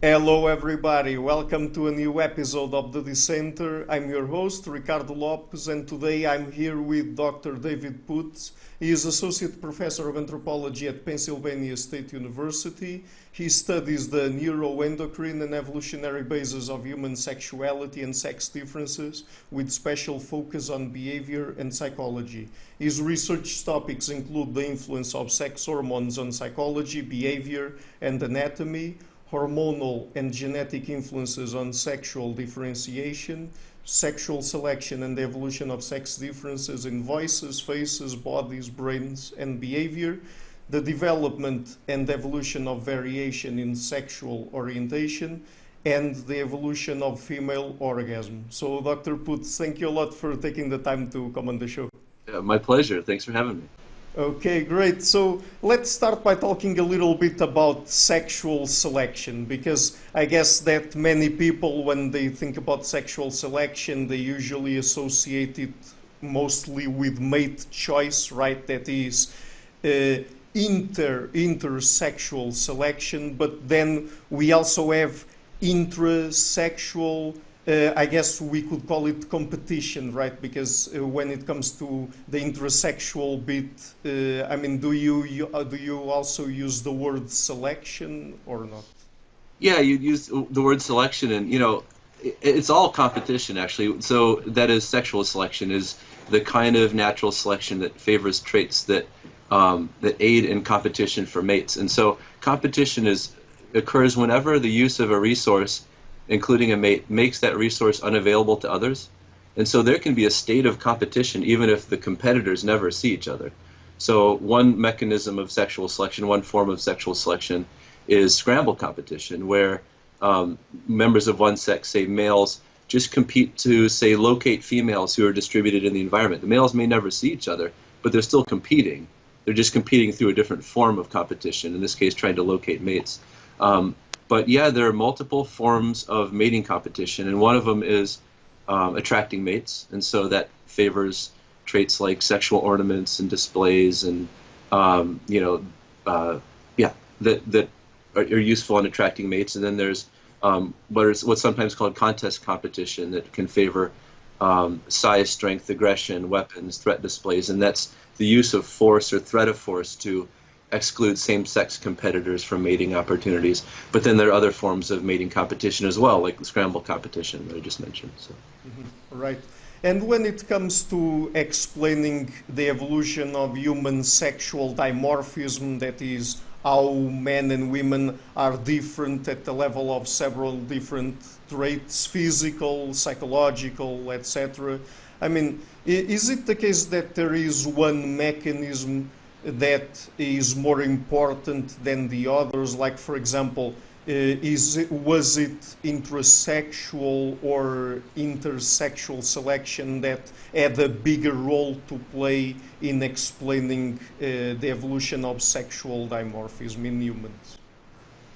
Hello, everybody. Welcome to a new episode of the Dissenter. I'm your host, Ricardo Lopes, and today I'm here with Dr. David Putz. He is Associate Professor of Anthropology at Pennsylvania State University. He studies the neuroendocrine and evolutionary basis of human sexuality and sex differences, with special focus on behavior and psychology. His research topics include the influence of sex hormones on psychology, behavior, and anatomy, hormonal and genetic influences on sexual differentiation, sexual selection and the evolution of sex differences in voices, faces, bodies, brains, and behavior, the development and evolution of variation in sexual orientation, and the evolution of female orgasm. So, Dr. Putz, thank you a lot for taking the time to come on the show. My pleasure. Thanks for having me. Okay, great. So let's start by talking a little bit about sexual selection, because I guess that many people, when they think about sexual selection, they usually associate it mostly with mate choice, right? That is intersexual selection, but then we also have intrasexual. I guess we could call it competition, right? Because when it comes to the intersexual bit, I mean, do you also use the word selection or not? Yeah, you use the word selection, and it's all competition actually. So that is sexual selection is the kind of natural selection that favors traits that aid in competition for mates. And so competition occurs whenever the use of a resource, including a mate, makes that resource unavailable to others. And so there can be a state of competition even if the competitors never see each other. So one mechanism of sexual selection, one form of sexual selection, is scramble competition, where members of one sex, say males, just compete to, say, locate females who are distributed in the environment. The males may never see each other, but they're still competing. They're just competing through a different form of competition, in this case trying to locate mates. But yeah, there are multiple forms of mating competition, and one of them is attracting mates, and so that favors traits like sexual ornaments and displays, and that are useful in attracting mates. And then there's what's sometimes called contest competition that can favor size, strength, aggression, weapons, threat displays, and that's the use of force or threat of force to exclude same-sex competitors from mating opportunities. But then there are other forms of mating competition as well, like the scramble competition that I just mentioned. So. Right. And when it comes to explaining the evolution of human sexual dimorphism, that is, how men and women are different at the level of several different traits, physical, psychological, etc. I mean, is it the case that there is one mechanism that is more important than the others? Like, for example, was it intrasexual or intersexual selection that had a bigger role to play in explaining the evolution of sexual dimorphism in humans?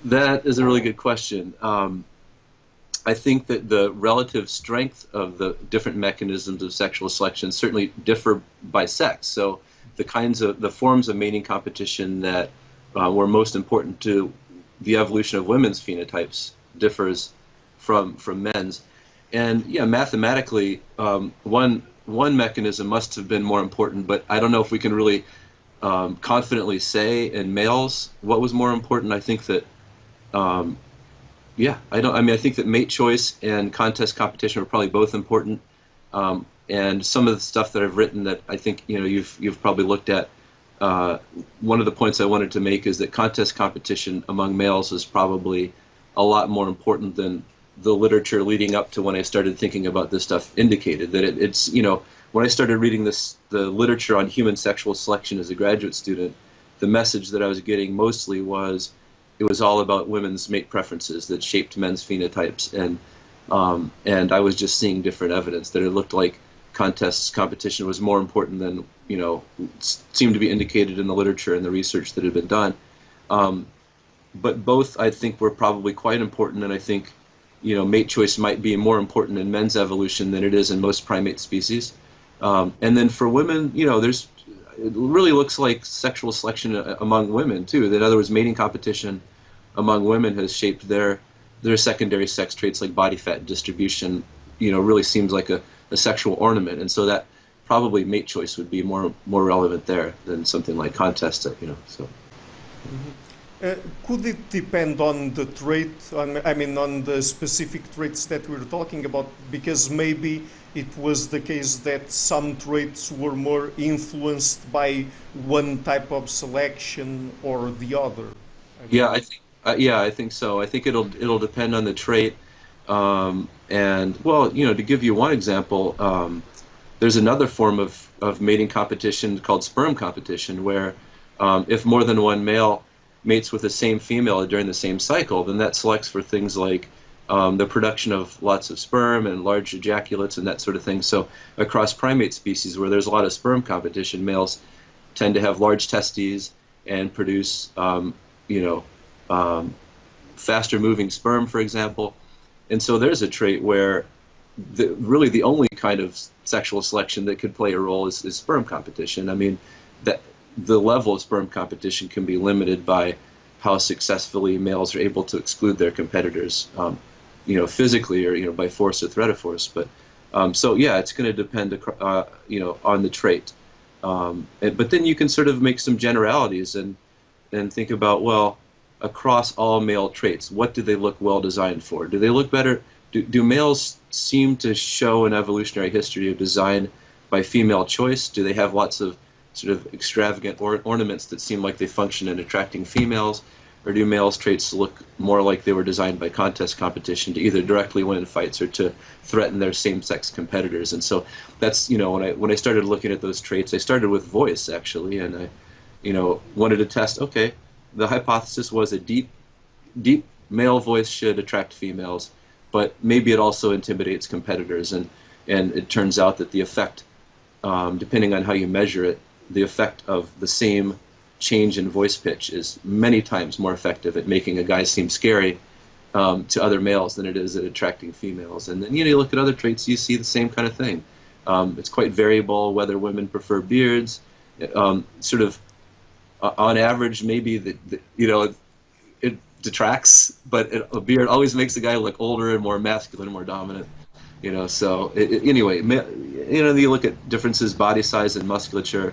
That is a really good question. I think that the relative strength of the different mechanisms of sexual selection certainly differ by sex. So the forms of mating competition that were most important to the evolution of women's phenotypes differs from men's. And yeah, mathematically, one mechanism must have been more important, but I don't know if we can really confidently say in males what was more important. I think that I think that mate choice and contest competition are probably both important. And some of the stuff that I've written that I think you've probably looked at, one of the points I wanted to make is that contest competition among males is probably a lot more important than the literature leading up to when I started thinking about this stuff indicated. That it's when I started reading the literature on human sexual selection as a graduate student, the message that I was getting mostly was it was all about women's mate preferences that shaped men's phenotypes, and I was just seeing different evidence that it looked like competition was more important than seemed to be indicated in the literature and the research that had been done. But both, I think, were probably quite important, and I think mate choice might be more important in men's evolution than it is in most primate species. And then for women, it really looks like sexual selection among women too. In other words, mating competition among women has shaped their there are secondary sex traits like body fat distribution, really seems like a sexual ornament, and so that probably mate choice would be more relevant there than something like contest, so. Could it depend on the trait, on the specific traits that we're talking about? Because maybe it was the case that some traits were more influenced by one type of selection or the other. I think so. I think it'll depend on the trait, and well, to give you one example, there's another form of mating competition called sperm competition, where if more than one male mates with the same female during the same cycle, then that selects for things like the production of lots of sperm and large ejaculates and that sort of thing. So across primate species where there's a lot of sperm competition, males tend to have large testes and produce, faster moving sperm, for example. And so there's a trait where really the only kind of sexual selection that could play a role is sperm competition. I mean, that the level of sperm competition can be limited by how successfully males are able to exclude their competitors, physically or by force or threat of force. But so yeah, it's going to depend, on the trait. But then you can sort of make some generalities and think about, well, across all male traits, what do they look well designed for? Do they look better? Do males seem to show an evolutionary history of design by female choice? Do they have lots of sort of extravagant ornaments that seem like they function in attracting females? Or do males' traits look more like they were designed by contest competition to either directly win in fights or to threaten their same-sex competitors? And so that's, when I started looking at those traits, I started with voice, actually, and I, wanted to test, okay, the hypothesis was a deep male voice should attract females, but maybe it also intimidates competitors, and it turns out that the effect, depending on how you measure it, the effect of the same change in voice pitch is many times more effective at making a guy seem scary to other males than it is at attracting females. And then you look at other traits, you see the same kind of thing. It's quite variable whether women prefer beards. Sort of on average, maybe it detracts, but a beard always makes a guy look older and more masculine, more dominant. So anyway, you look at differences, body size and musculature.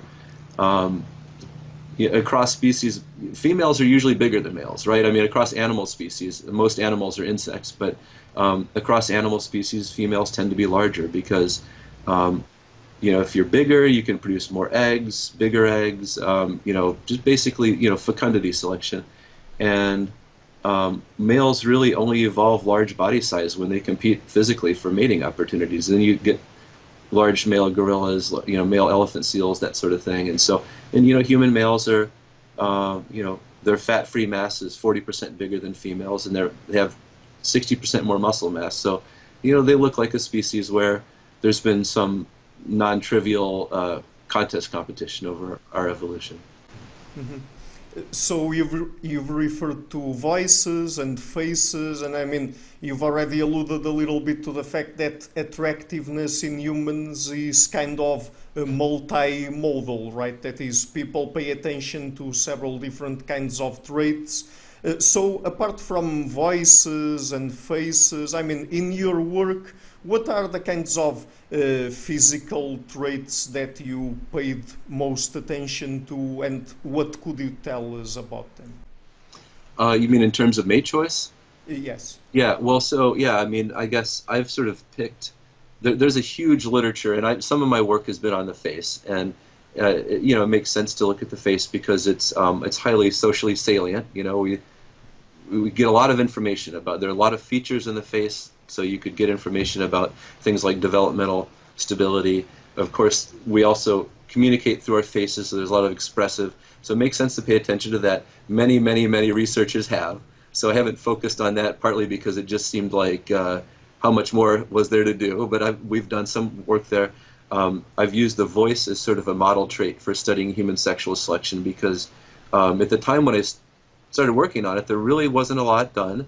Across species, females are usually bigger than males, right? I mean, across animal species, most animals are insects, but across animal species, females tend to be larger because, if you're bigger, you can produce more eggs, bigger eggs, just basically, fecundity selection. And males really only evolve large body size when they compete physically for mating opportunities. Then you get large male gorillas, male elephant seals, that sort of thing. And so, human males are, their fat-free mass is 40% bigger than females, and they have 60% more muscle mass. So, they look like a species where there's been some non-trivial contest competition over our evolution. Mm-hmm. So you've referred to voices and faces, and you've already alluded a little bit to the fact that attractiveness in humans is kind of multimodal, right? That is, people pay attention to several different kinds of traits. So apart from voices and faces, in your work, what are the kinds of physical traits that you paid most attention to, and what could you tell us about them? You mean in terms of mate choice? Yes. Yeah, well, I guess I've sort of picked, there's a huge literature, and some of my work has been on the face, and it makes sense to look at the face because it's highly socially salient. We get a lot of information about, there are a lot of features in the face. So you could get information about things like developmental stability. Of course, we also communicate through our faces, so there's a lot of expressive. So it makes sense to pay attention to that. Many, many, many researchers have. So I haven't focused on that, partly because it just seemed like how much more was there to do. But we've done some work there. I've used the voice as sort of a model trait for studying human sexual selection because at the time when I started working on it, there really wasn't a lot done.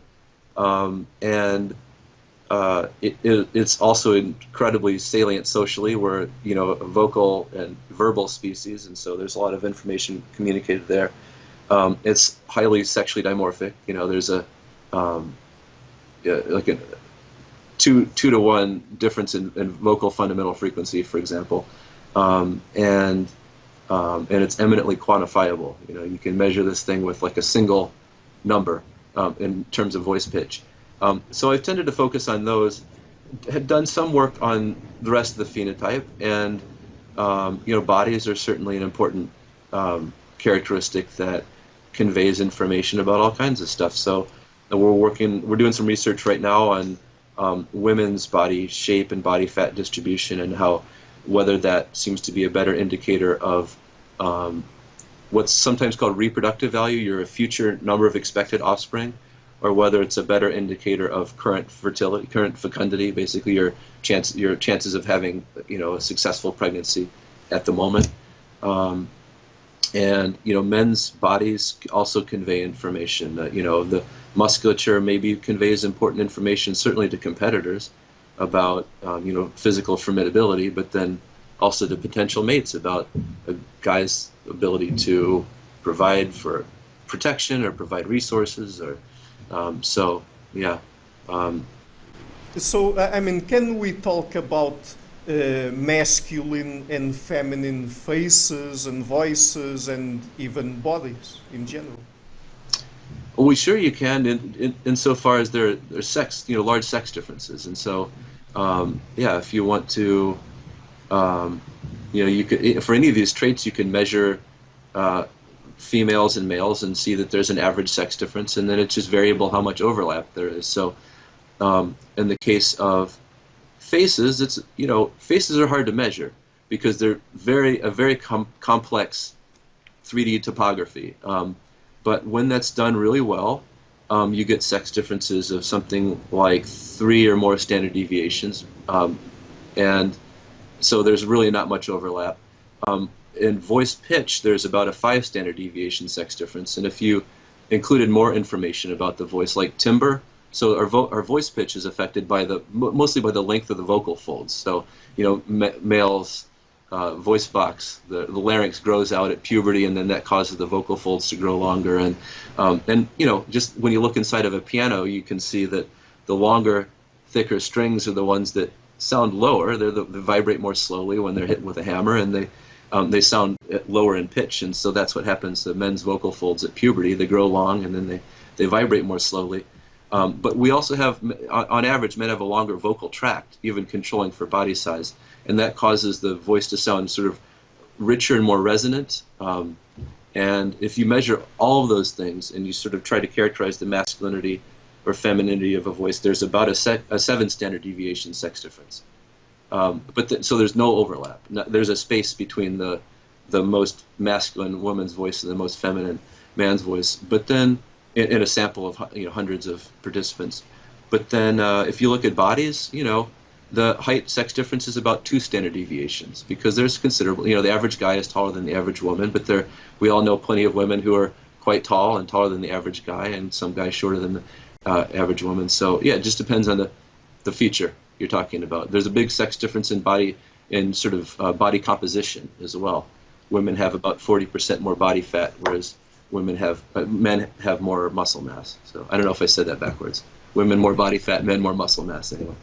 It's also incredibly salient socially. We're, a vocal and verbal species, and so there's a lot of information communicated there. It's highly sexually dimorphic. There's like a two to one difference in vocal fundamental frequency, for example, and it's eminently quantifiable. You know, you can measure this thing with like a single number in terms of voice pitch. So I've tended to focus on those. Had done some work on the rest of the phenotype, and you know, bodies are certainly an important characteristic that conveys information about all kinds of stuff. So we're doing some research right now on women's body shape and body fat distribution, and how whether that seems to be a better indicator of what's sometimes called reproductive value, your future number of expected offspring, or whether it's a better indicator of current fertility, current fecundity, basically your chances of having, you know, a successful pregnancy at the moment. And you know, men's bodies also convey information. You know, the musculature maybe conveys important information, certainly to competitors, about you know, physical formidability, but then also to potential mates about a guy's ability to provide for protection or provide resources, or so yeah. So, I mean, can we talk about masculine and feminine faces and voices and even bodies in general? Well, sure you can, insofar as there are sex, you know, large sex differences, and so yeah, if you want to, you know, you could, for any of these traits, you can measure females and males and see that there's an average sex difference, and then it's just variable how much overlap there is. So in the case of faces, it's, you know, faces are hard to measure because they're a very complex 3D topography. But when that's done really well, you get sex differences of something like 3 or more standard deviations, and so there's really not much overlap. In voice pitch, there's about a 5 standard deviation sex difference, and if you included more information about the voice, like timbre, so our voice pitch is affected by mostly by the length of the vocal folds. So, you know, males' voice box, the larynx grows out at puberty, and then that causes the vocal folds to grow longer. And you know, just when you look inside of a piano, you can see that the longer, thicker strings are the ones that sound lower. They vibrate more slowly when they're hit with a hammer, and they sound lower in pitch. And so that's what happens to men's vocal folds at puberty. They grow long, and then they vibrate more slowly. But we also have, on average, men have a longer vocal tract, even controlling for body size, and that causes the voice to sound sort of richer and more resonant. And if you measure all of those things and you sort of try to characterize the masculinity or femininity of a voice, there's about a 7 standard deviation sex difference. So there's no overlap. There's a space between the most masculine woman's voice and the most feminine man's voice. But then, in a sample of, you know, hundreds of participants. But then if you look at bodies, you know, the height sex difference is about 2 standard deviations, because there's considerable, you know, the average guy is taller than the average woman, but we all know plenty of women who are quite tall and taller than the average guy, and some guys shorter than the average woman. So yeah, it just depends on the feature you're talking about. There's a big sex difference in sort of body composition as well. Women have about 40% more body fat, whereas men have more muscle mass. So I don't know if I said that backwards. Women more body fat, men more muscle mass. Anyway.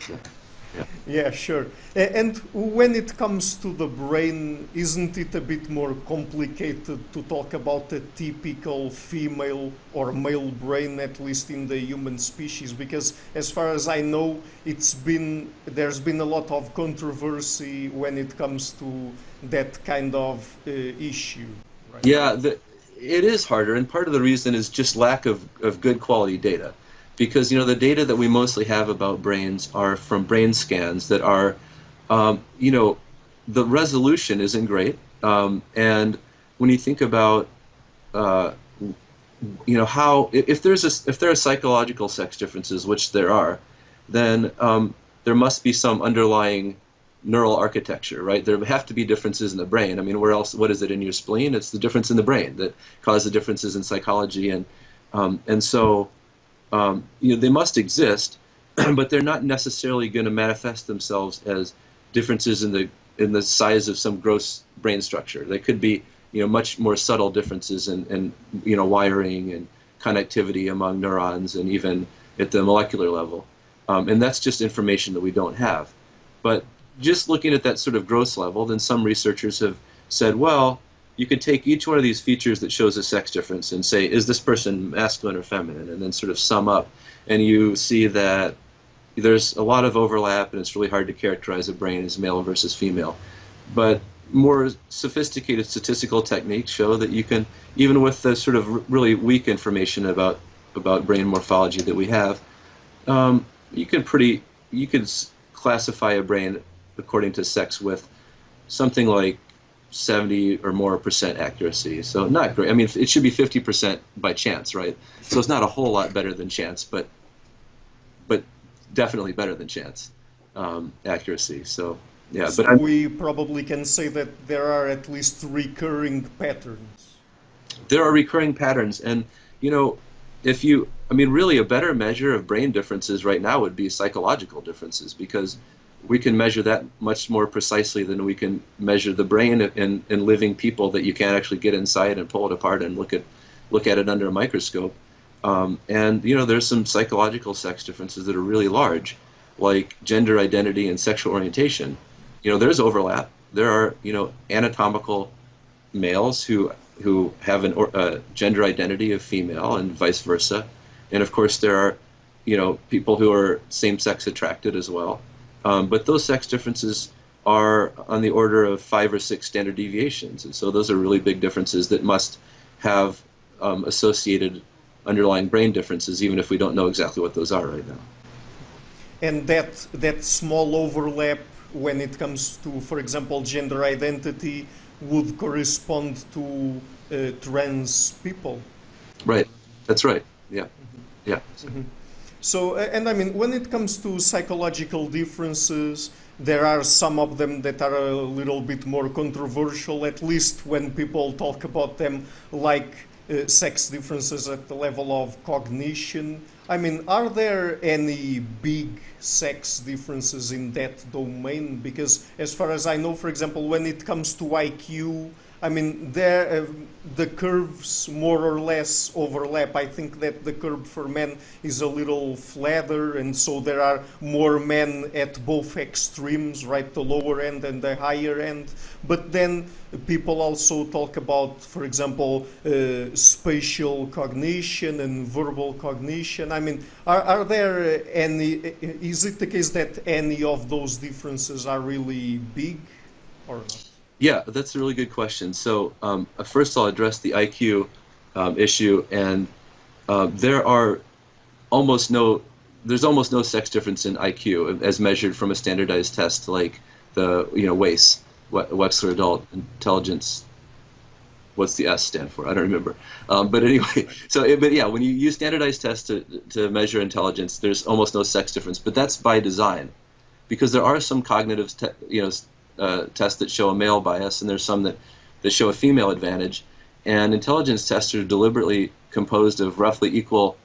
Yeah, sure. And when it comes to the brain, isn't it a bit more complicated to talk about a typical female or male brain, at least in the human species? Because as far as I know, there's been a lot of controversy when it comes to that kind of issue. Right? Yeah, it is harder, and part of the reason is just lack of good quality data. Because, you know, the data that we mostly have about brains are from brain scans that are, you know, the resolution isn't great. And when you think about, you know, if there are psychological sex differences, which there are, then there must be some underlying neural architecture, right? There have to be differences in the brain. I mean, where else? What is it in your spleen? It's the difference in the brain that cause the differences in psychology, and so. You know, they must exist, but they're not necessarily going to manifest themselves as differences in the size of some gross brain structure. They could be, you know, much more subtle differences in you know, wiring and connectivity among neurons, and even at the molecular level. And that's just information that we don't have. But just looking at that sort of gross level, then some researchers have said, well, you could take each one of these features that shows a sex difference and say, is this person masculine or feminine? And then sort of sum up. And you see that there's a lot of overlap, and it's really hard to characterize a brain as male versus female. But more sophisticated statistical techniques show that you can, even with the sort of really weak information about brain morphology that we have, you can classify a brain according to sex with something like 70 or more % accuracy. So not great. I mean, it should be 50% by chance, right? So it's not a whole lot better than chance, but definitely better than chance accuracy. So yeah. So but we probably can say that there are at least recurring patterns. There are recurring patterns, and really a better measure of brain differences right now would be psychological differences, because we can measure that much more precisely than we can measure the brain in living people that you can't actually get inside and pull it apart and look at it under a microscope. And there's some psychological sex differences that are really large, like gender identity and sexual orientation. There's overlap. There are anatomical males who have a gender identity of female and vice versa, and of course there are people who are same-sex attracted as well. But those sex differences are on the order of 5 or 6 standard deviations, and so those are really big differences that must have associated underlying brain differences, even if we don't know exactly what those are right now. And that small overlap when it comes to, for example, gender identity would correspond to trans people. Right. That's right. Yeah. Yeah. Mm-hmm. So, and I mean, when it comes to psychological differences, there are some of them that are a little bit more controversial, at least when people talk about them, like sex differences at the level of cognition. I mean, are there any big sex differences in that domain? Because as far as I know, for example, when it comes to IQ, I mean, the curves more or less overlap. I think that the curve for men is a little flatter, and so there are more men at both extremes, right, the lower end and the higher end. But then people also talk about, for example, spatial cognition and verbal cognition. I mean, are there any, is it the case that any of those differences are really big or not? Yeah, that's a really good question. So first I'll address the IQ issue, and there's almost no sex difference in IQ as measured from a standardized test like the WAIS, Wechsler Adult Intelligence. What's the S stand for? I don't remember. But anyway, but yeah, when you use standardized tests to measure intelligence, there's almost no sex difference. But that's by design, because there are some cognitive tests that show a male bias, and there's some that show a female advantage. And intelligence tests are deliberately composed of roughly equal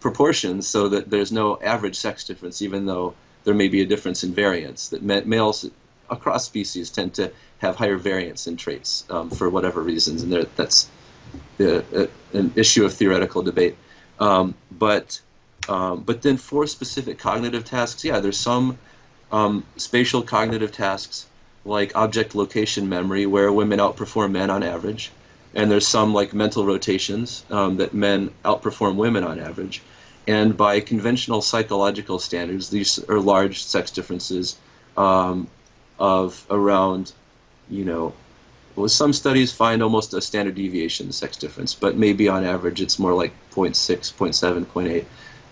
proportions so that there's no average sex difference, even though there may be a difference in variance. That males across species tend to have higher variance in traits for whatever reasons, and that's an issue of theoretical debate. But then for specific cognitive tasks, yeah, there's some spatial cognitive tasks like object location memory where women outperform men on average, and there's some like mental rotations that men outperform women on average. And by conventional psychological standards, these are large sex differences of around, some studies find almost a standard deviation sex difference, but maybe on average it's more like 0.6, 0.7,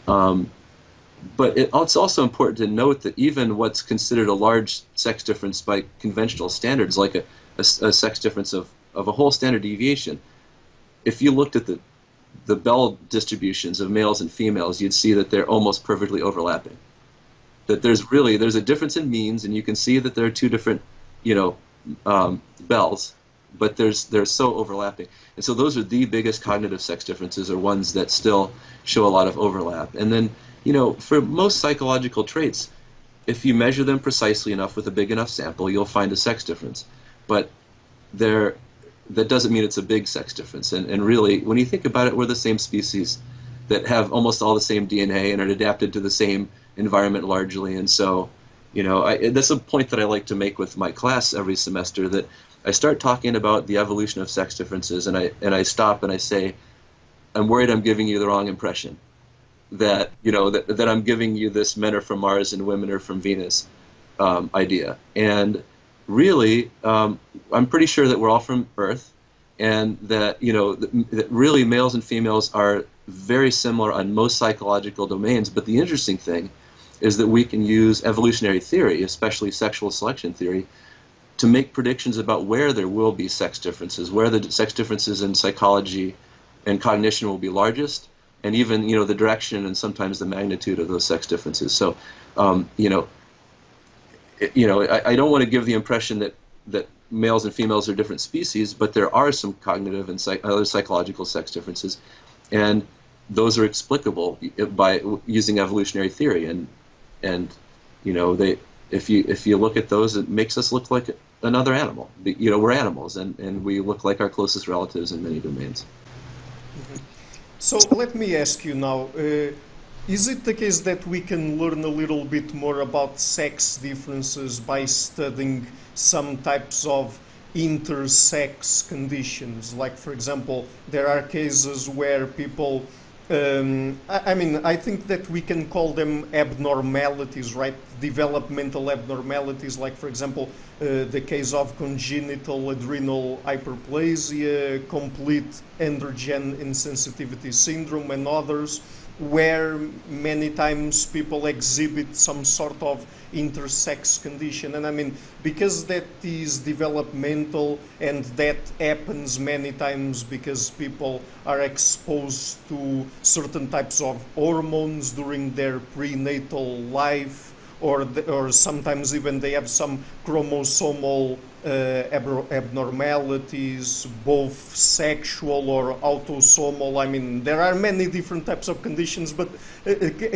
0.8. But it's also important to note that even what's considered a large sex difference by conventional standards, like a sex difference of a whole standard deviation, if you looked at the Bell distributions of males and females, you'd see that they're almost perfectly overlapping. That there's a difference in means, and you can see that there are two different, Bells, but they're so overlapping. And so those are the biggest cognitive sex differences, are ones that still show a lot of overlap. And then, for most psychological traits, if you measure them precisely enough with a big enough sample, you'll find a sex difference. But that doesn't mean it's a big sex difference. And really, when you think about it, we're the same species. that have almost all the same DNA and are adapted to the same environment largely. And so, that's a point that I like to make with my class every semester, that I start talking about the evolution of sex differences, and I stop and I say, I'm worried I'm giving you the wrong impression, that that I'm giving you this men are from Mars and women are from Venus idea. And really, I'm pretty sure that we're all from Earth, and that that really males and females are very similar on most psychological domains. But the interesting thing is that we can use evolutionary theory, especially sexual selection theory, to make predictions about where there will be sex differences, where the sex differences in psychology and cognition will be largest, and even the direction and sometimes the magnitude of those sex differences. So I don't want to give the impression that males and females are different species, but there are some cognitive and other psychological sex differences, and those are explicable by using evolutionary theory. And if you look at those, it makes us look like another animal. We're animals, and we look like our closest relatives in many domains. So let me ask you now, is it the case that we can learn a little bit more about sex differences by studying some types of intersex conditions? Like, for example, there are cases where people, I think that we can call them abnormalities, right? Developmental abnormalities, like, for example, the case of congenital adrenal hyperplasia, complete androgen insensitivity syndrome, and others, where many times people exhibit some sort of intersex condition. And because that is developmental, and that happens many times because people are exposed to certain types of hormones during their prenatal life, or sometimes even they have some chromosomal abnormalities, both sexual or autosomal. There are many different types of conditions, but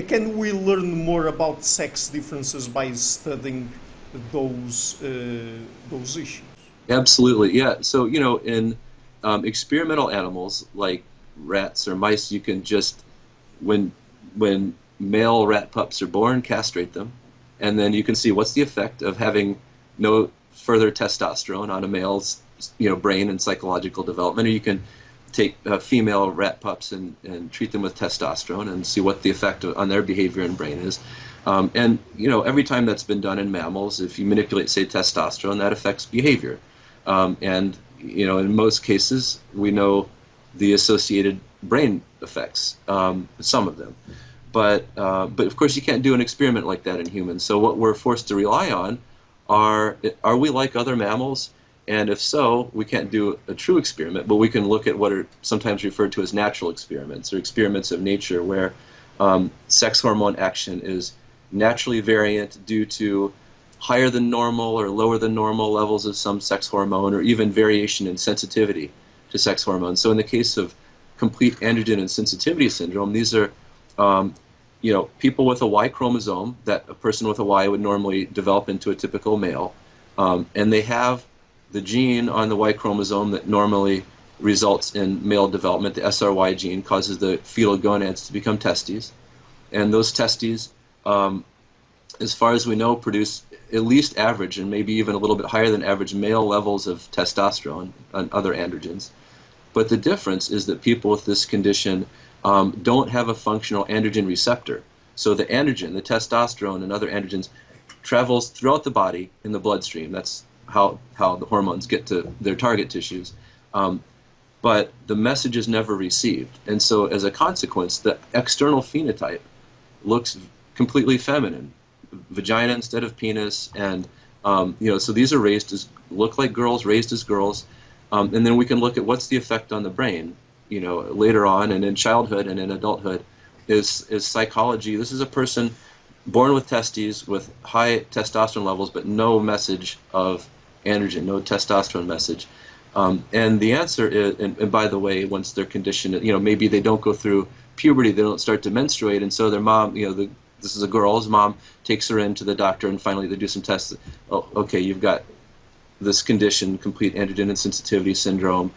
can we learn more about sex differences by studying those issues? Absolutely, yeah. So in experimental animals like rats or mice, you can just when male rat pups are born, castrate them, and then you can see what's the effect of having no further testosterone on a male's brain and psychological development. Or you can take female rat pups and treat them with testosterone and see what the effect on their behavior and brain is. And every time that's been done in mammals, if you manipulate, say, testosterone, that affects behavior. And in most cases, we know the associated brain effects, some of them. But of course, you can't do an experiment like that in humans. So what we're forced to rely on are we like other mammals? And if so, we can't do a true experiment, but we can look at what are sometimes referred to as natural experiments, or experiments of nature, where sex hormone action is naturally variant due to higher than normal or lower than normal levels of some sex hormone, or even variation in sensitivity to sex hormones. So in the case of complete androgen insensitivity syndrome, these are people with a Y chromosome that a person with a Y would normally develop into a typical male, and they have the gene on the Y chromosome that normally results in male development. The SRY gene causes the fetal gonads to become testes, and those testes, as far as we know, produce at least average and maybe even a little bit higher than average male levels of testosterone and other androgens. But the difference is that people with this condition don't have a functional androgen receptor. So the androgen, the testosterone and other androgens, travels throughout the body in the bloodstream. That's how the hormones get to their target tissues. But the message is never received. And so as a consequence, the external phenotype looks completely feminine, vagina instead of penis. And, so these are look like girls, raised as girls. And then we can look at what's the effect on the brain, later on and in childhood and in adulthood is psychology. This is a person born with testes with high testosterone levels, but no message of androgen, no testosterone message. And the answer is, and by the way, once they're conditioned, maybe they don't go through puberty, they don't start to menstruate, and so their mom, this is a girl's mom, takes her in to the doctor, and finally they do some tests. Oh, okay, you've got this condition, complete androgen insensitivity syndrome.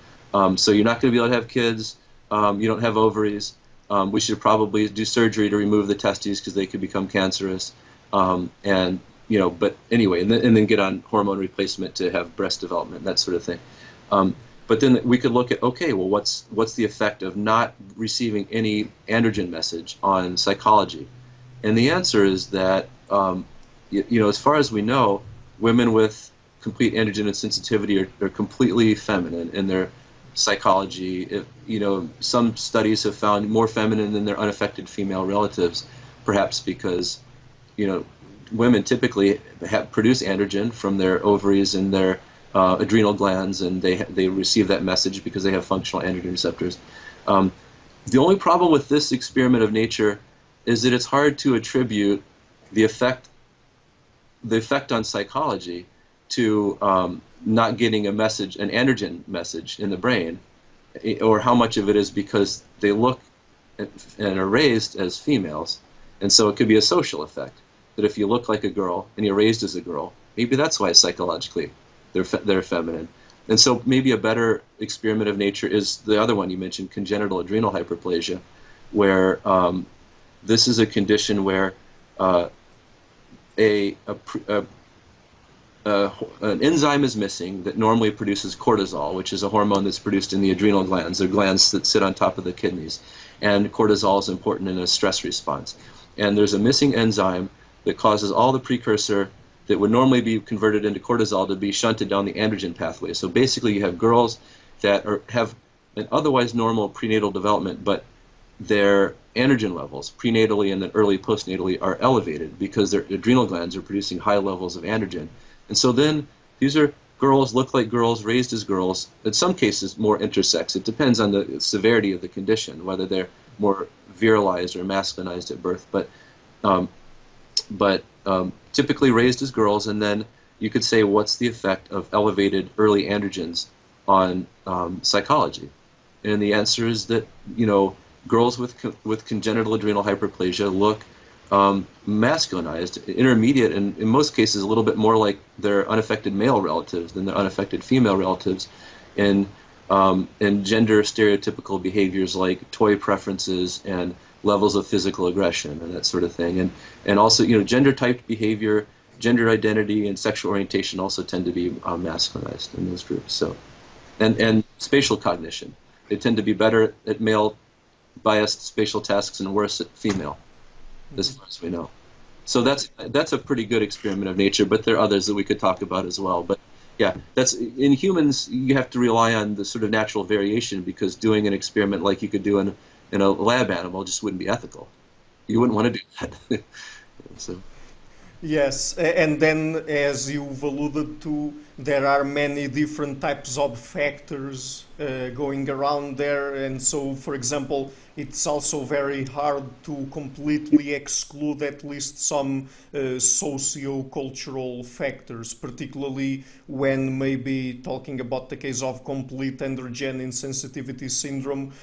So you're not going to be able to have kids. You don't have ovaries. we should probably do surgery to remove the testes because they could become cancerous. And but anyway, and then get on hormone replacement to have breast development, that sort of thing. But then we could look at, okay, well, what's the effect of not receiving any androgen message on psychology? And the answer is that, as far as we know, women with complete androgen insensitivity are completely feminine in their psychology. Some studies have found more feminine than their unaffected female relatives, perhaps because, women typically produce androgen from their ovaries and their adrenal glands, and they receive that message because they have functional androgen receptors. The only problem with this experiment of nature is that it's hard to attribute the effect on psychology to not getting a message, an androgen message in the brain, or how much of it is because they look and are raised as females, and so it could be a social effect. That if you look like a girl and you're raised as a girl, maybe that's why psychologically they're feminine. And so maybe a better experiment of nature is the other one you mentioned, congenital adrenal hyperplasia, where this is a condition where an enzyme is missing that normally produces cortisol, which is a hormone that's produced in the adrenal glands. They're glands that sit on top of the kidneys. And cortisol is important in a stress response. And there's a missing enzyme that causes all the precursor that would normally be converted into cortisol to be shunted down the androgen pathway. So basically you have girls that have an otherwise normal prenatal development, but their androgen levels, prenatally and then early postnatally, are elevated because their adrenal glands are producing high levels of androgen. And so then these are girls, look like girls, raised as girls, in some cases more intersex. It depends on the severity of the condition, whether they're more virilized or masculinized at birth. But typically raised as girls, and then you could say, what's the effect of elevated early androgens on psychology? And the answer is that, girls with congenital adrenal hyperplasia look masculinized, intermediate, and in most cases a little bit more like their unaffected male relatives than their unaffected female relatives in gender stereotypical behaviors like toy preferences and levels of physical aggression and that sort of thing. And also, gender typed behavior, gender identity, and sexual orientation also tend to be masculinized in those groups. So, and spatial cognition. They tend to be better at male biased spatial tasks and worse at female, as far as we know. So that's a pretty good experiment of nature, but there are others that we could talk about as well. But yeah, that's in humans, you have to rely on the sort of natural variation, because doing an experiment like you could do in a lab animal just wouldn't be ethical. You wouldn't want to do that. So. Yes, and then as you've alluded to, there are many different types of factors going around there, and so, for example, it's also very hard to completely exclude at least some socio-cultural factors, particularly when maybe talking about the case of complete androgen insensitivity syndrome,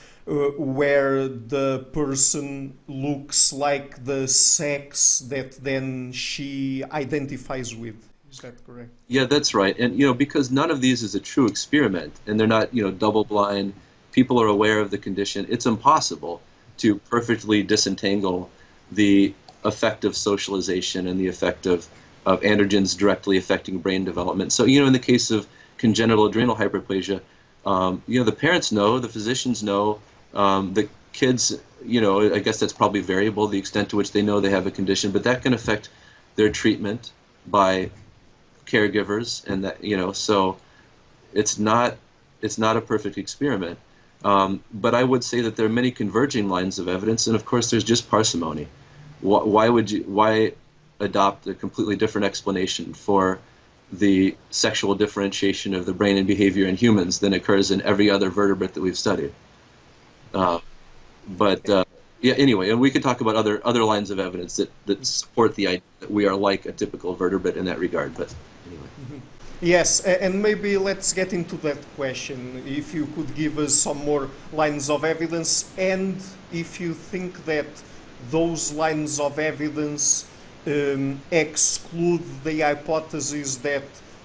where the person looks like the sex that then she identifies with. Is that correct? Yeah, that's right. And because none of these is a true experiment, and they're not double blind, people are aware of the condition. It's impossible to perfectly disentangle the effect of socialization and the effect of androgens directly affecting brain development. So in the case of congenital adrenal hyperplasia, the parents know, the physicians know. The kids, I guess that's probably variable, the extent to which they know they have a condition, but that can affect their treatment by caregivers, and that, so it's not a perfect experiment. But I would say that there are many converging lines of evidence, and of course there's just parsimony. Why adopt a completely different explanation for the sexual differentiation of the brain and behavior in humans than occurs in every other vertebrate that we've studied? Yeah, anyway, and we could talk about other lines of evidence that support the idea that we are like a typical vertebrate in that regard, but anyway. Mm-hmm. Yes, and maybe let's get into that question. If you could give us some more lines of evidence, and if you think that those lines of evidence exclude the hypothesis that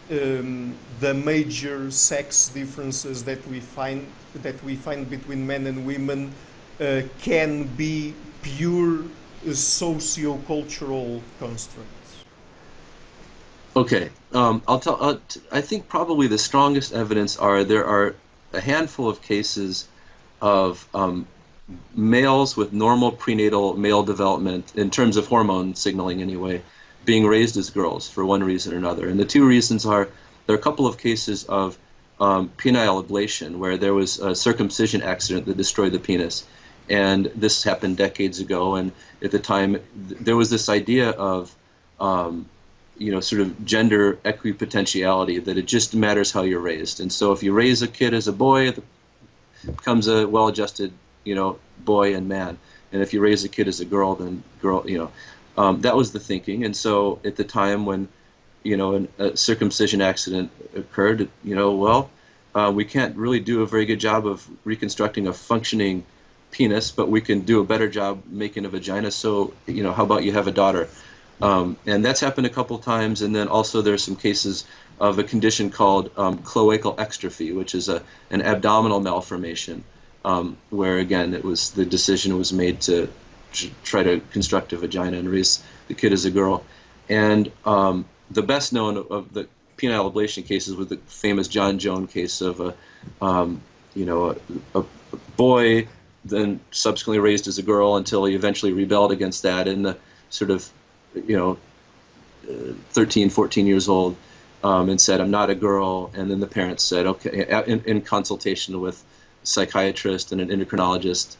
the major sex differences that we find between men and women can be pure socio-cultural constructs? Okay, I think probably the strongest evidence there are a handful of cases of males with normal prenatal male development in terms of hormone signaling anyway, being raised as girls for one reason or another. And the two reasons are there are a couple of cases of penile ablation where there was a circumcision accident that destroyed the penis. And this happened decades ago. And at the time, there was this idea of sort of gender equipotentiality, that it just matters how you're raised. And so if you raise a kid as a boy, it becomes a well-adjusted, boy and man. And if you raise a kid as a girl, then girl, that was the thinking. And so at the time when, a circumcision accident occurred, we can't really do a very good job of reconstructing a functioning penis, but we can do a better job making a vagina. So, how about you have a daughter? And that's happened a couple times. And then also there's some cases of a condition called cloacal exstrophy, which is an abdominal malformation, where again the decision was made to try to construct a vagina and raise the kid as a girl. And the best known of the penile ablation cases was the famous John Jones case of a boy then subsequently raised as a girl until he eventually rebelled against that in the sort of 13, 14 years old, and said, I'm not a girl. And then the parents said, okay, in consultation with a psychiatrist and an endocrinologist,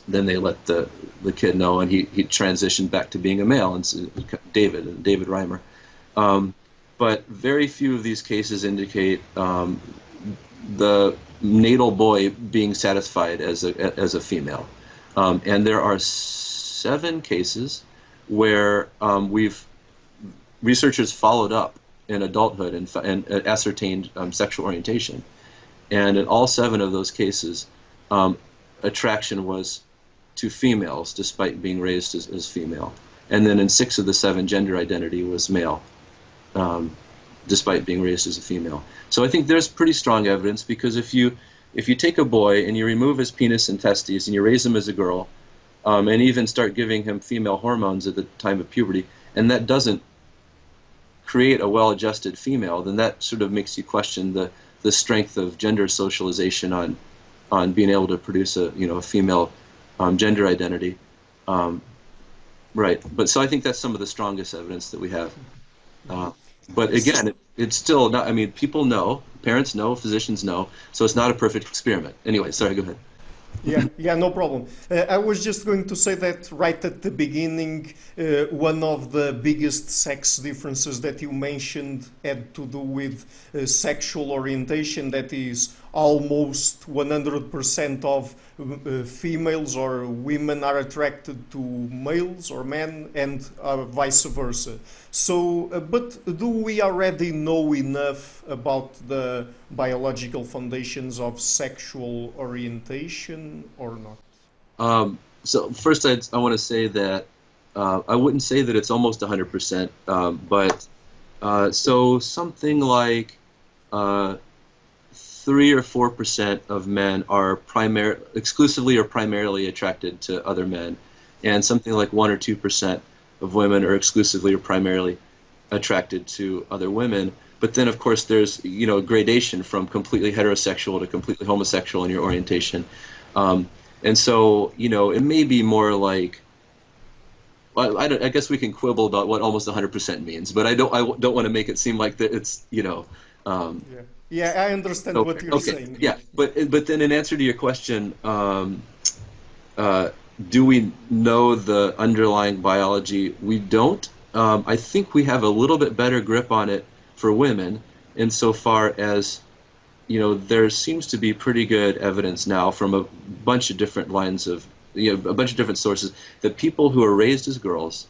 then they let the kid know, and he transitioned back to being a male, and David Reimer. But very few of these cases indicate the natal boy being satisfied as a female. And there are 7 cases where researchers followed up in adulthood and ascertained sexual orientation. And in all 7 of those cases, attraction was to females despite being raised as female. And then in 6 of the 7, gender identity was male, despite being raised as a female. So I think there's pretty strong evidence, because if you take a boy and you remove his penis and testes and you raise him as a girl, and even start giving him female hormones at the time of puberty, and that doesn't create a well-adjusted female, then that sort of makes you question the strength of gender socialization on being able to produce a female gender identity. Right. But so I think that's some of the strongest evidence that we have. But again, it's still not, people know, parents know, physicians know, so it's not a perfect experiment. Anyway, sorry, go ahead. Yeah, no problem. I was just going to say that right at the beginning, one of the biggest sex differences that you mentioned had to do with sexual orientation. That is, almost 100% of females or women are attracted to males or men, and vice versa. So, but do we already know enough about the biological foundations of sexual orientation or not? So first, I want to say that I wouldn't say that it's almost 100%, but so something like 3 or 4% of men are exclusively or primarily attracted to other men, and something like 1 or 2% of women are exclusively or primarily attracted to other women. But then, of course, there's gradation from completely heterosexual to completely homosexual in your orientation, and so it may be more like, well, I guess we can quibble about what almost 100% means, but I don't want to make it seem like that it's Yeah, I understand what you're saying. Yeah, but then in answer to your question, do we know the underlying biology? We don't. I think we have a little bit better grip on it for women, insofar as there seems to be pretty good evidence now from a bunch of different lines of a bunch of different sources that people who are raised as girls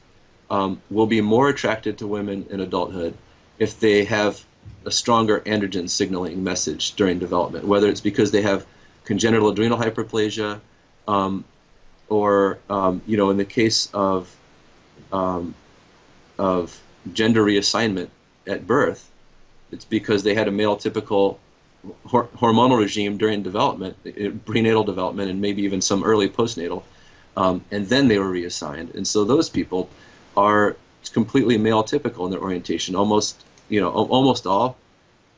will be more attracted to women in adulthood if they have a stronger androgen signaling message during development, whether it's because they have congenital adrenal hyperplasia, or in the case of gender reassignment at birth, it's because they had a male typical hormonal regime during development, prenatal development, and maybe even some early postnatal, and then they were reassigned. And so those people are completely male typical in their orientation. Almost all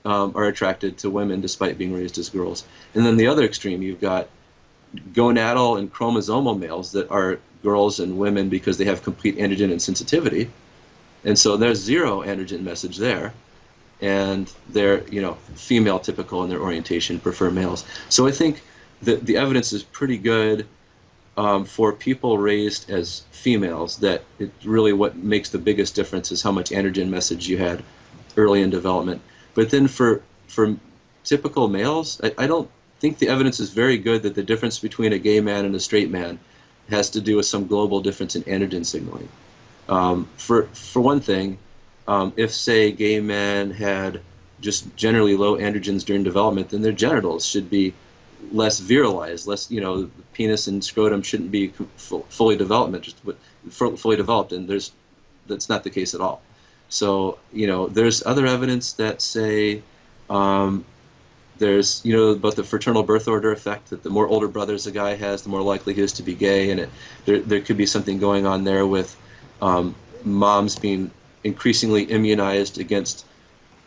are attracted to women despite being raised as girls. And then the other extreme, you've got gonadal and chromosomal males that are girls and women because they have complete androgen insensitivity. And so there's zero androgen message there. And they're, female typical in their orientation, prefer males. So I think that the evidence is pretty good for people raised as females, that really what makes the biggest difference is how much androgen message you had early in development. But then for typical males, I don't think the evidence is very good that the difference between a gay man and a straight man has to do with some global difference in androgen signaling. For one thing, if, say, gay men had just generally low androgens during development, then their genitals should be less virilized, less, the penis and scrotum shouldn't be fully developed, and that's not the case at all. So, there's other evidence that say there's, about the fraternal birth order effect, that the more older brothers a guy has, the more likely he is to be gay, and there could be something going on there with moms being increasingly immunized against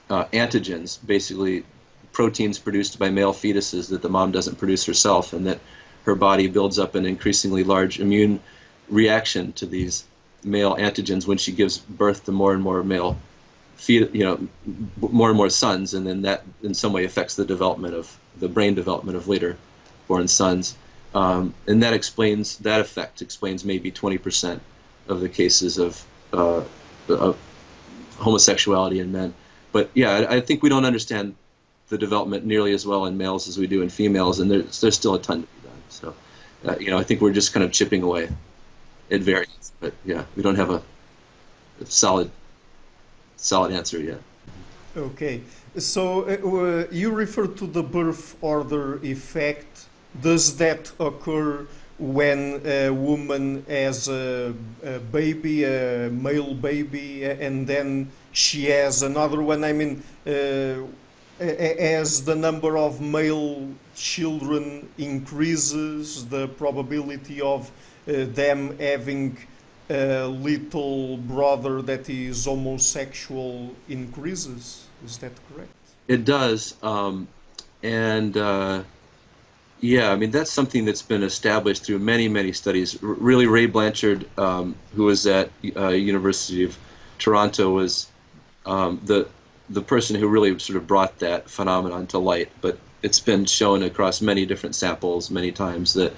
antigens, basically proteins produced by male fetuses that the mom doesn't produce herself, and that her body builds up an increasingly large immune reaction to these male antigens when she gives birth to more and more more and more sons, and then that in some way affects the brain development of later born sons. And that effect explains maybe 20% of the cases of homosexuality in men. But yeah, I think we don't understand the development nearly as well in males as we do in females, and there's still a ton to be done. So, I think we're just kind of chipping away at variance. But yeah, we don't have a solid answer yet. Okay, so you referred to the birth order effect. Does that occur when a woman has a baby, a male baby, and then she has another one? I mean, as the number of male children increases, the probability of them having a little brother that is homosexual increases. Is that correct? It does, yeah, I mean, that's something that's been established through many, many studies. Really, Ray Blanchard, who was at University of Toronto, was the person who really sort of brought that phenomenon to light. But it's been shown across many different samples many times that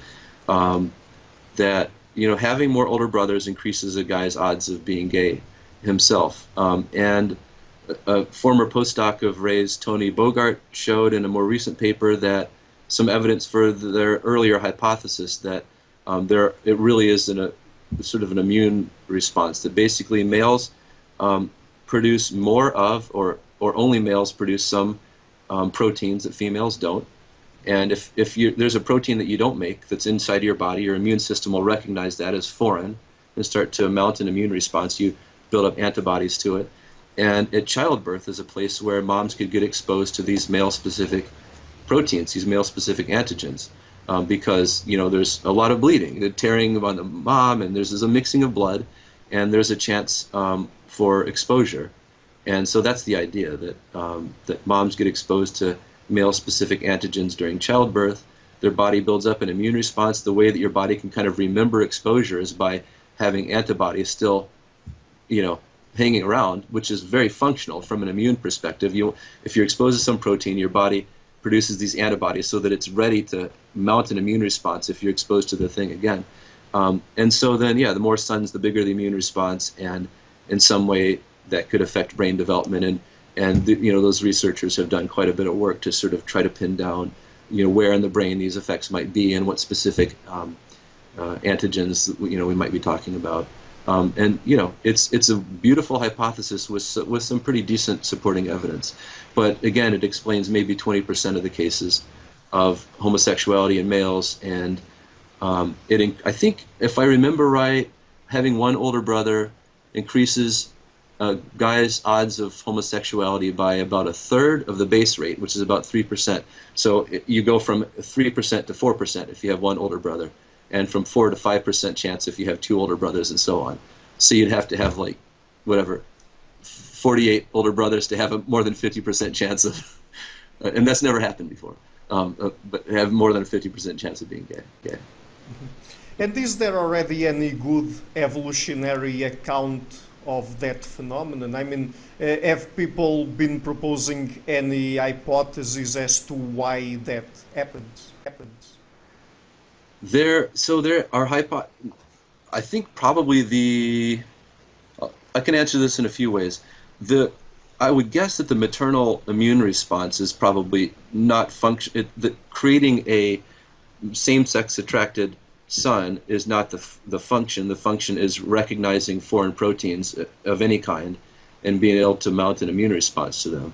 having more older brothers increases a guy's odds of being gay himself. And a former postdoc of Ray's, Tony Bogart, showed in a more recent paper that some evidence for their earlier hypothesis that it really is a sort of an immune response, that basically males produce more of, or only males produce some proteins that females don't. And if there's a protein that you don't make that's inside your body, your immune system will recognize that as foreign and start to mount an immune response. You build up antibodies to it. And at childbirth is a place where moms could get exposed to these male-specific proteins, these male-specific antigens, because there's a lot of bleeding, the tearing on the mom, and there's a mixing of blood, and there's a chance for exposure. And so that's the idea, that moms get exposed to male-specific antigens during childbirth. Their body builds up an immune response. The way that your body can kind of remember exposure is by having antibodies still, hanging around, which is very functional from an immune perspective. If you're exposed to some protein, your body produces these antibodies so that it's ready to mount an immune response if you're exposed to the thing again. And so then, the more sons, the bigger the immune response, and in some way that could affect brain development. And those researchers have done quite a bit of work to sort of try to pin down, where in the brain these effects might be and what specific antigens, we might be talking about. It's a beautiful hypothesis with some pretty decent supporting evidence. But again, it explains maybe 20% of the cases of homosexuality in males. And I think, if I remember right, having one older brother increases guys' odds of homosexuality by about a third of the base rate, which is about 3%. So you go from 3% to 4% if you have one older brother, and from 4 to 5% chance if you have two older brothers, and so on. So you'd have to have like, whatever, 48 older brothers to have a more than 50% chance of, and that's never happened before, but have more than a 50% chance of being gay. Mm-hmm. And is there already any good evolutionary account of that phenomenon? I mean, have people been proposing any hypotheses as to why that happens? There are I think probably I can answer this in a few ways. I would guess that the maternal immune response is probably not creating a same-sex attracted son is not the function. The function is recognizing foreign proteins of any kind and being able to mount an immune response to them.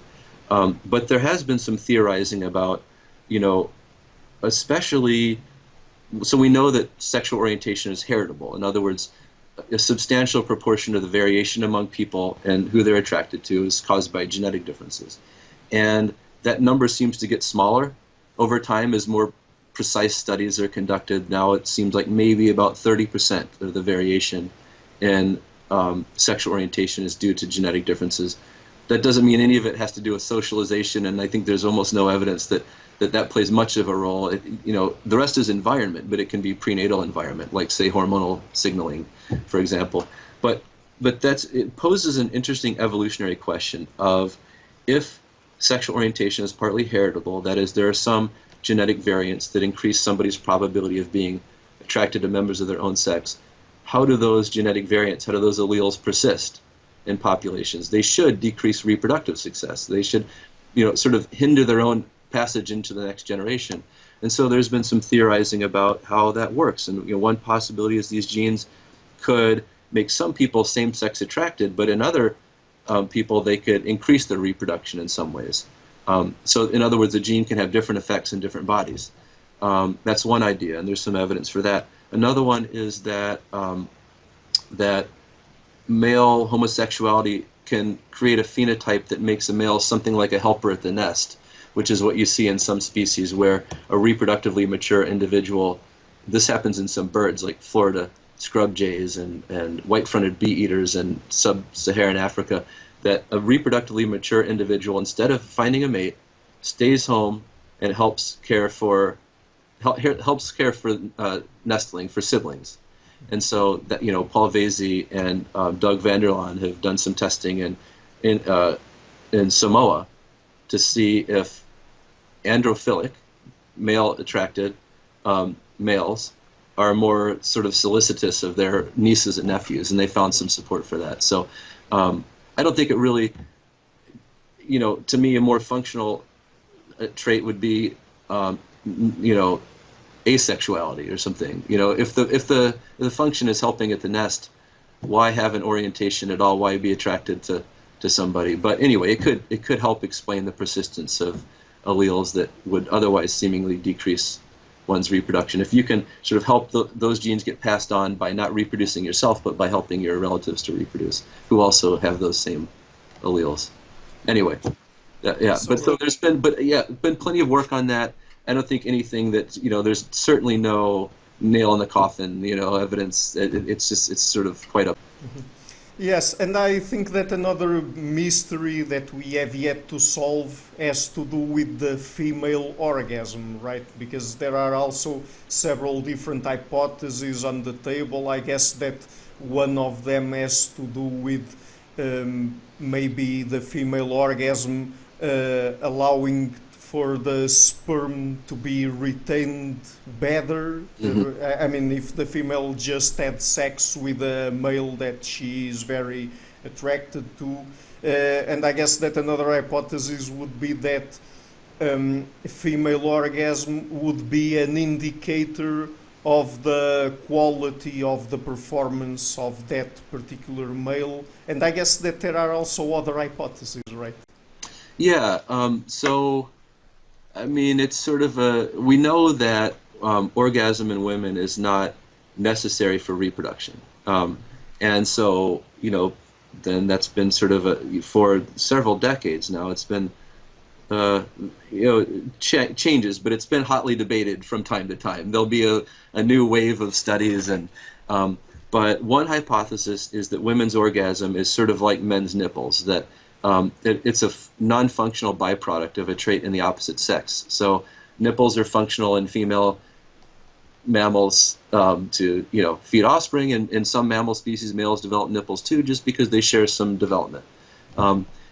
But there has been some theorizing about, especially, so we know that sexual orientation is heritable. In other words, a substantial proportion of the variation among people and who they're attracted to is caused by genetic differences. And that number seems to get smaller over time as more precise studies are conducted. Now it seems like maybe about 30% of the variation in sexual orientation is due to genetic differences. That doesn't mean any of it has to do with socialization, and I think there's almost no evidence that plays much of a role. The rest is environment, but it can be prenatal environment, like say hormonal signaling, for example. But it poses an interesting evolutionary question of if sexual orientation is partly heritable, that is, there are some genetic variants that increase somebody's probability of being attracted to members of their own sex. How do those genetic variants, how do those alleles persist in populations? They should decrease reproductive success. They should, sort of hinder their own passage into the next generation. And so there's been some theorizing about how that works. And one possibility is these genes could make some people same-sex attracted, but in other people they could increase their reproduction in some ways. So in other words, a gene can have different effects in different bodies. That's one idea, and there's some evidence for that. Another one is that that male homosexuality can create a phenotype that makes a male something like a helper at the nest, which is what you see in some species where a reproductively mature individual, this happens in some birds like Florida scrub jays and white-fronted bee eaters in sub-Saharan Africa, that a reproductively mature individual, instead of finding a mate, stays home and helps care for nestling, for siblings. And so that Paul Vasey and Doug Vanderlaan have done some testing in Samoa to see if androphilic, male-attracted males are more sort of solicitous of their nieces and nephews, and they found some support for that. So I don't think it really, to me, a more functional trait would be, asexuality or something. If the function is helping at the nest, why have an orientation at all? Why be attracted to somebody? But anyway, it could help explain the persistence of alleles that would otherwise seemingly decrease one's reproduction. If you can sort of help those genes get passed on by not reproducing yourself, but by helping your relatives to reproduce, who also have those same alleles. Anyway, there's been plenty of work on that. I don't think anything that, there's certainly no nail in the coffin, evidence. It's sort of quite up. Mm-hmm. Yes, and I think that another mystery that we have yet to solve has to do with the female orgasm, right? Because there are also several different hypotheses on the table. I guess that one of them has to do with maybe the female orgasm allowing for the sperm to be retained better. Mm-hmm. I mean, if the female just had sex with a male that she is very attracted to. And I guess that another hypothesis would be that female orgasm would be an indicator of the quality of the performance of that particular male. And I guess that there are also other hypotheses, right? Yeah, so I mean, it's sort of we know that orgasm in women is not necessary for reproduction. And so, then that's been sort of for several decades now. It's been changes, but it's been hotly debated from time to time. There'll be a new wave of studies, and but one hypothesis is that women's orgasm is sort of like men's nipples, that it's a non-functional byproduct of a trait in the opposite sex. So nipples are functional in female mammals to feed offspring, and in some mammal species males develop nipples too, just because they share some development.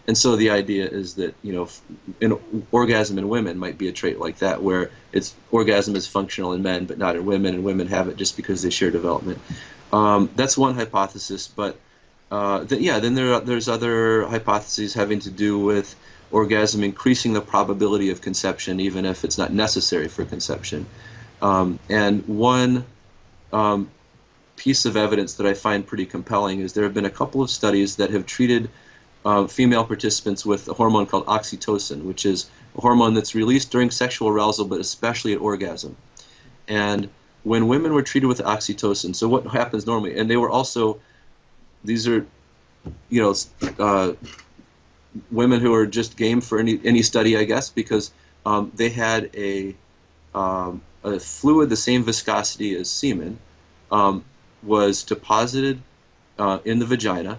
And so the idea is that an orgasm in women might be a trait like that, where orgasm is functional in men but not in women, and women have it just because they share development. That's one hypothesis, but then there's other hypotheses having to do with orgasm increasing the probability of conception, even if it's not necessary for conception. And one piece of evidence that I find pretty compelling is there have been a couple of studies that have treated female participants with a hormone called oxytocin, which is a hormone that's released during sexual arousal, but especially at orgasm. And when women were treated with oxytocin, so what happens normally, and they were also, these are, women who are just game for any study, I guess, because they had a fluid the same viscosity as semen, was deposited in the vagina,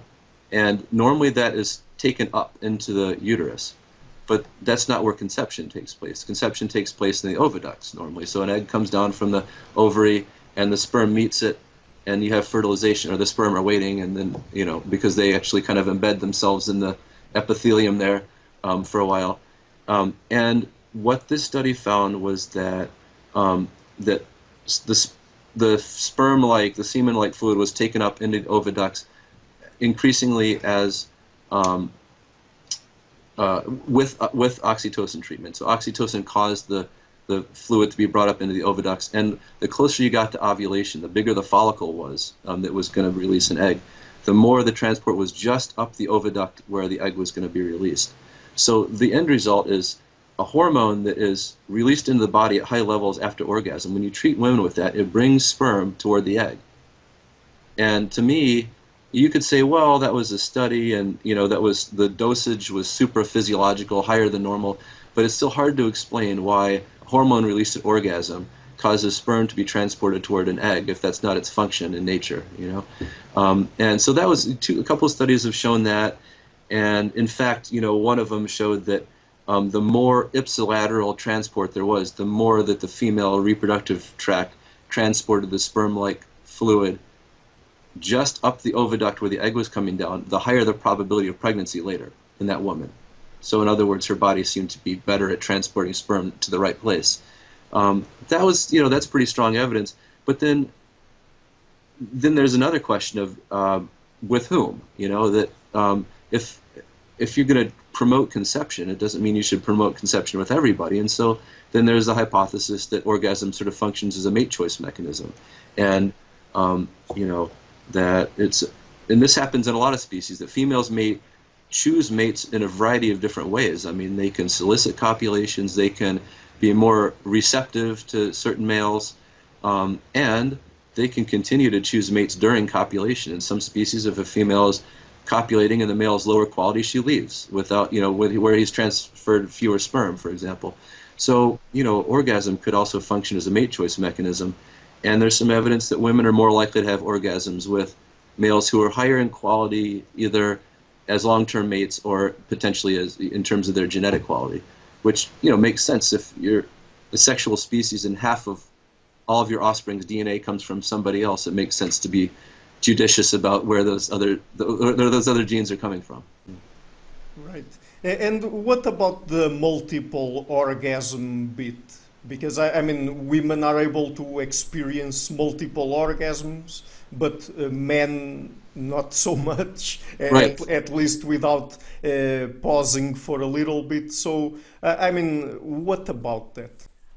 and normally that is taken up into the uterus, but that's not where conception takes place. Conception takes place in the oviducts normally. So an egg comes down from the ovary, and the sperm meets it, and you have fertilization, or the sperm are waiting, and then, because they actually kind of embed themselves in the epithelium there for a while. And what this study found was that that the sperm-like, the semen-like fluid was taken up into the oviducts increasingly as with oxytocin treatment. So oxytocin caused the fluid to be brought up into the oviducts, and the closer you got to ovulation, the bigger the follicle was that was going to release an egg, the more the transport was just up the oviduct where the egg was going to be released. So the end result is a hormone that is released into the body at high levels after orgasm. When you treat women with that, it brings sperm toward the egg. And to me, you could say, well, that was a study, and that was, the dosage was supraphysiological, higher than normal, but it's still hard to explain why hormone released at orgasm causes sperm to be transported toward an egg if that's not its function in nature, and so that was a couple of studies have shown that, and in fact, one of them showed that the more ipsilateral transport there was, the more that the female reproductive tract transported the sperm-like fluid just up the oviduct where the egg was coming down, the higher the probability of pregnancy later in that woman. So in other words, her body seemed to be better at transporting sperm to the right place. That was, that's pretty strong evidence. But then there's another question of with whom? That if you're going to promote conception, it doesn't mean you should promote conception with everybody. And so then there's the hypothesis that orgasm sort of functions as a mate choice mechanism, and that and this happens in a lot of species, that females may choose mates in a variety of different ways. I mean, they can solicit copulations, they can be more receptive to certain males, and they can continue to choose mates during copulation. In some species, if a female is copulating and the male is lower quality, she leaves without, where he's transferred fewer sperm, for example. So, orgasm could also function as a mate choice mechanism. And there's some evidence that women are more likely to have orgasms with males who are higher in quality, either as long-term mates or potentially as in terms of their genetic quality, which makes sense. If you're a sexual species and half of all of your offspring's DNA comes from somebody else, it makes sense to be judicious about where those other genes are coming from. Right. And what about the multiple orgasm bit? Because, I mean, women are able to experience multiple orgasms, but men not so much, Right. at least without pausing for a little bit. So, I mean, what about that?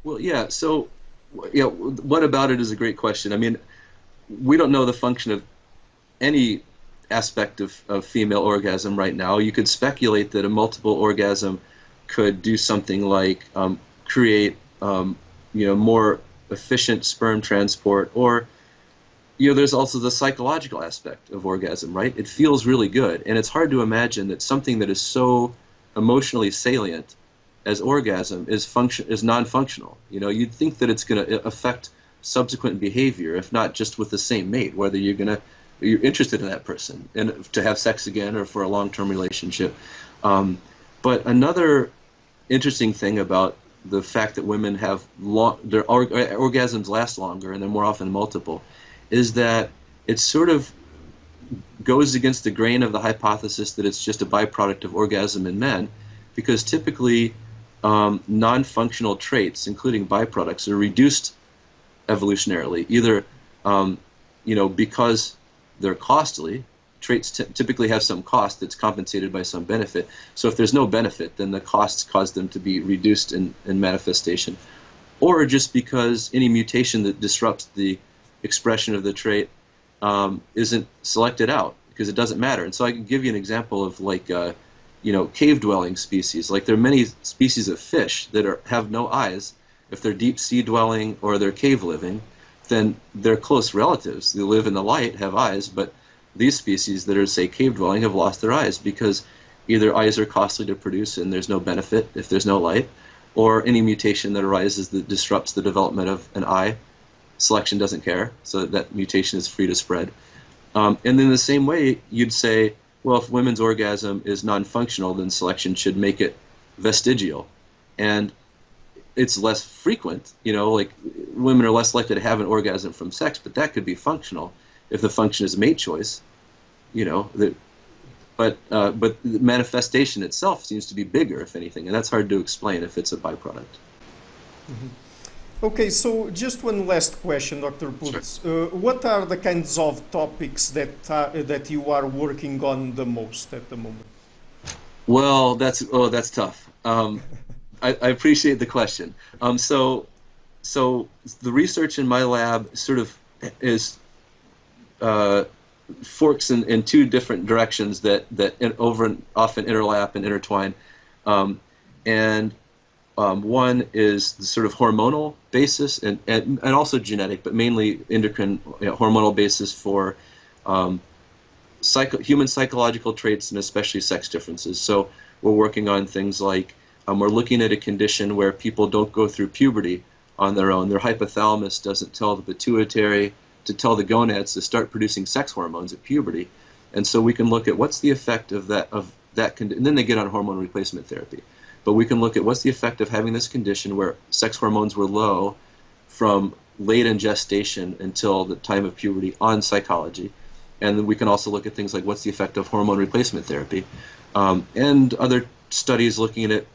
Well, yeah, so, what about it is a great question. I mean, we don't know the function of any aspect of female orgasm right now. You could speculate that a multiple orgasm could do something like create more efficient sperm transport, or there's also the psychological aspect of orgasm, right? It feels really good, and it's hard to imagine that something that is so emotionally salient as orgasm is non-functional. You'd think that it's going to affect subsequent behavior, if not just with the same mate, whether you're interested in that person and to have sex again or for a long-term relationship. But another interesting thing about the fact that women have their orgasms last longer and they're more often multiple is that it sort of goes against the grain of the hypothesis that it's just a byproduct of orgasm in men, because typically non-functional traits, including byproducts, are reduced evolutionarily, either because they're costly. Traits typically have some cost that's compensated by some benefit. So if there's no benefit, then the costs cause them to be reduced in manifestation. Or just because any mutation that disrupts the expression of the trait isn't selected out, because it doesn't matter. And so I can give you an example of cave-dwelling species. Like there are many species of fish that have no eyes. If they're deep sea dwelling or they're cave living, then they're close relatives. They live in the light, have eyes, but these species that are, say, cave dwelling have lost their eyes because either eyes are costly to produce and there's no benefit if there's no light, or any mutation that arises that disrupts the development of an eye. Selection doesn't care, so that mutation is free to spread. And in the same way, you'd say, well, if women's orgasm is non-functional, then selection should make it vestigial. And it's less frequent, like women are less likely to have an orgasm from sex, but that could be functional if the function is mate choice, but the manifestation itself seems to be bigger, if anything, and that's hard to explain if it's a byproduct. Mm-hmm. Okay, so just one last question, Dr. Putz. Sure. What are the kinds of topics that you are working on the most at the moment? Well, that's tough. I appreciate the question. So the research in my lab sort of is forks in two different directions that often interlap and intertwine. One is the sort of hormonal basis and also genetic, but mainly endocrine, hormonal basis for human psychological traits and especially sex differences. So we're working on things like we're looking at a condition where people don't go through puberty on their own. Their hypothalamus doesn't tell the pituitary to tell the gonads to start producing sex hormones at puberty. And so we can look at what's the effect of that and then they get on hormone replacement therapy. But we can look at what's the effect of having this condition where sex hormones were low from late in gestation until the time of puberty on psychology. And then we can also look at things like what's the effect of hormone replacement therapy. And other studies looking at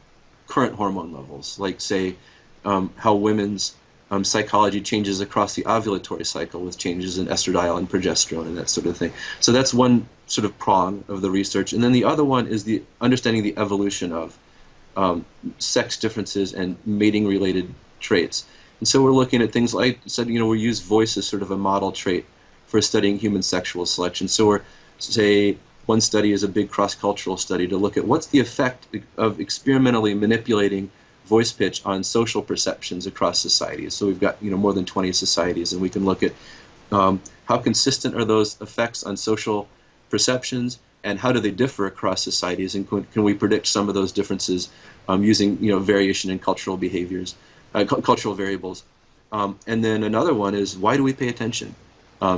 current hormone levels, like say how women's psychology changes across the ovulatory cycle with changes in estradiol and progesterone and that sort of thing. So that's one sort of prong of the research. And then the other one is the understanding the evolution of sex differences and mating-related traits. And so we're looking at things like I said, we use voice as sort of a model trait for studying human sexual selection. So one study is a big cross-cultural study to look at what's the effect of experimentally manipulating voice pitch on social perceptions across societies. So we've got more than 20 societies, and we can look at how consistent are those effects on social perceptions, and how do they differ across societies, and can we predict some of those differences using variation in cultural behaviors, cultural variables. And then another one is, why do we pay attention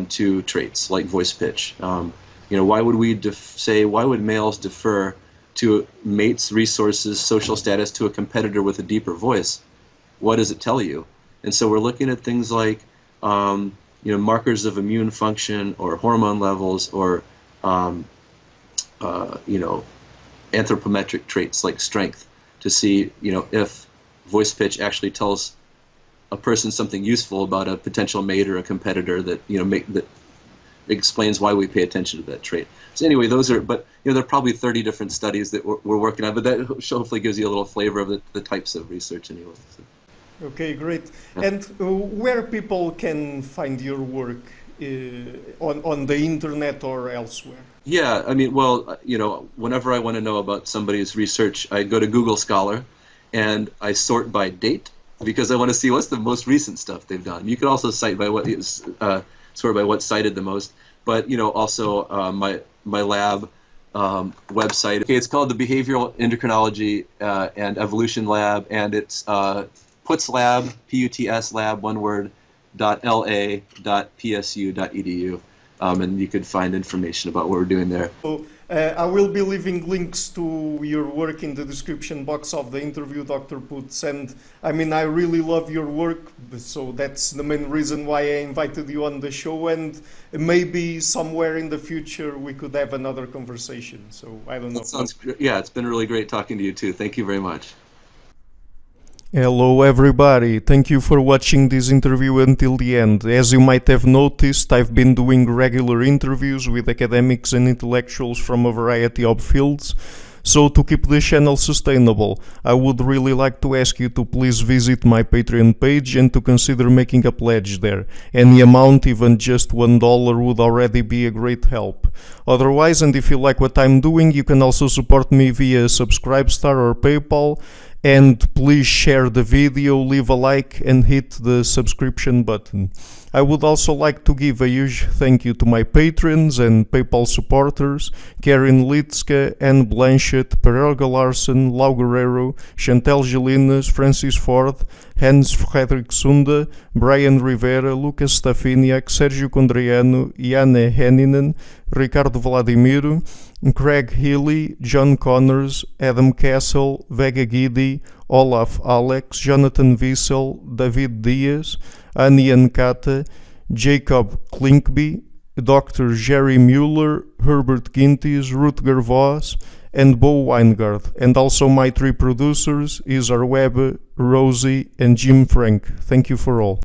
to traits like voice pitch? Why would why would males defer to mates, resources, social status to a competitor with a deeper voice? What does it tell you? And so we're looking at things like markers of immune function or hormone levels or anthropometric traits like strength to see if voice pitch actually tells a person something useful about a potential mate or a competitor that that explains why we pay attention to that trait. So anyway, but there are probably 30 different studies that we're working on, but that hopefully gives you a little flavor of the types of research anyway. So. Okay, great. Yeah. And where people can find your work on the internet or elsewhere? Yeah, whenever I want to know about somebody's research, I go to Google Scholar and I sort by date because I want to see what's the most recent stuff they've done. You can also cite by what is sort by what's cited the most. But also my lab website. Okay, it's called the Behavioral Endocrinology and Evolution Lab, and it's Puts Lab, P-U-T-S Lab, one word, .la.psu.edu, and you could find information about what we're doing there. So, I will be leaving links to your work in the description box of the interview, Dr. Putz, and I mean, I really love your work, so that's the main reason why I invited you on the show, and maybe somewhere in the future we could have another conversation, so I don't know. That sounds great. Yeah, it's been really great talking to you too. Thank you very much. Hello everybody, thank you for watching this interview until the end. As you might have noticed, I've been doing regular interviews with academics and intellectuals from a variety of fields. So to keep the channel sustainable, I would really like to ask you to please visit my Patreon page and to consider making a pledge there. Any amount, even just $1, would already be a great help. Otherwise, and if you like what I'm doing, you can also support me via Subscribestar or PayPal. And please share the video, leave a like and hit the subscription button. I would also like to give a huge thank you to my patrons and PayPal supporters, Karen Litska, Anne Blanchett, Perelga Larsen, Lau Guerrero, Chantel Gelinas, Francis Ford, Hans Frederick Sunda, Brian Rivera, Lucas Stafiniak, Sergio Condriano, Iane Henninen, Ricardo Vladimiro, Craig Healy, John Connors, Adam Castle, Vega Gidi, Olaf Alex, Jonathan Wiesel, David Diaz, Annie Ankata, Jacob Klinkby, Dr. Jerry Mueller, Herbert Gintis, Rutger Voss, and Bo Weingart, and also my three producers, Isar Webbe, Rosie, and Jim Frank. Thank you for all.